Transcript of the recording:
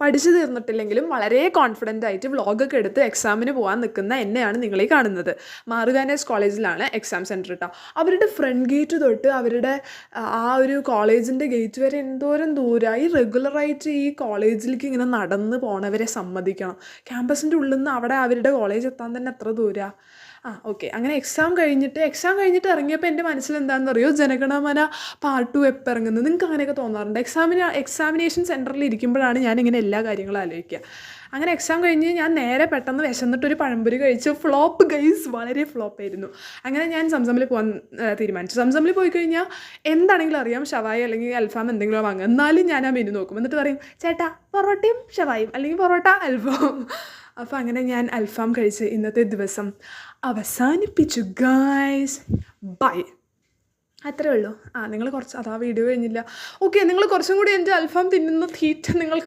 പഠിച്ചു തീർന്നിട്ടില്ലെങ്കിലും വളരെ കോൺഫിഡൻ്റ് ആയിട്ട് വ്ളോഗൊക്കെ എടുത്ത് എക്സാമിന് പോകാൻ നിൽക്കുന്ന എന്നെയാണ് നിങ്ങളീ കാണുന്നത്. മാറുവാനേഴ്സ് കോളേജിലാണ് എക്സാം സെൻറ്റർ കേട്ടോ. അവരുടെ ഫ്രണ്ട് ഗേറ്റ് തൊട്ട് അവരുടെ ആ ഒരു കോളേജിൻ്റെ ഗേറ്റ് വരെ എന്തോരം ദൂരമായി. റെഗുലറായിട്ട് ഈ കോളേജിലേക്ക് ഇങ്ങനെ നടന്ന് പോണവരെ സമ്മതിക്കണം. ക്യാമ്പസിൻ്റെ ഉള്ളിൽ നിന്ന് അവിടെ അവരുടെ കോളേജ് എത്താൻ തന്നെ എത്ര ദൂരമാണ്. ഓക്കെ, അങ്ങനെ എക്സാം കഴിഞ്ഞിട്ട് ഇറങ്ങിയപ്പോൾ എൻ്റെ മനസ്സിൽ എന്താണെന്ന് അറിയോ, ജനഗണമന പാർട്ട് 2 എപ്പോൾ ഇറങ്ങുന്നത്? നിങ്ങൾക്ക് അങ്ങനെയൊക്കെ തോന്നാറുണ്ട്? എക്സാമിനേഷൻ സെൻറ്ററിൽ ഇരിക്കുമ്പോഴാണ് ഞാനിങ്ങനെ എല്ലാ കാര്യങ്ങളും ആലോചിക്കുക. അങ്ങനെ എക്സാം കഴിഞ്ഞ് ഞാൻ നേരെ പെട്ടെന്ന് വിശന്നിട്ടൊരു പഴംപൊരി കഴിച്ചു. ഫ്ലോപ്പ് ഗൈസ്, വളരെ ഫ്ലോപ്പായിരുന്നു. അങ്ങനെ ഞാൻ സംസമിൽ പോകാൻ തീരുമാനിച്ചു. സംസമിൽ പോയി കഴിഞ്ഞാൽ എന്താണെങ്കിലും അറിയാം, ഷവായി അല്ലെങ്കിൽ അൽഫാം എന്തെങ്കിലും വാങ്ങുക. എന്നാലും ഞാൻ ആ മെനു നോക്കും. എന്നിട്ട് പറയും, ചേട്ടാ പൊറോട്ടയും ഷവായും അല്ലെങ്കിൽ പൊറോട്ട അൽഫാം. അപ്പോൾ അങ്ങനെ ഞാൻ അൽഫാം കഴിച്ച് ഇന്നത്തെ ദിവസം അവസാനിപ്പിച്ചു ഗൈസ്. ബൈ. അത്രേ ഉള്ളൂ. നിങ്ങൾ കുറച്ച് വീഡിയോ കഴിഞ്ഞില്ല. ഓക്കെ, നിങ്ങൾ കുറച്ചും കൂടി എൻ്റെ അൽഫാം തിന്നുന്ന തീറ്റ നിങ്ങൾ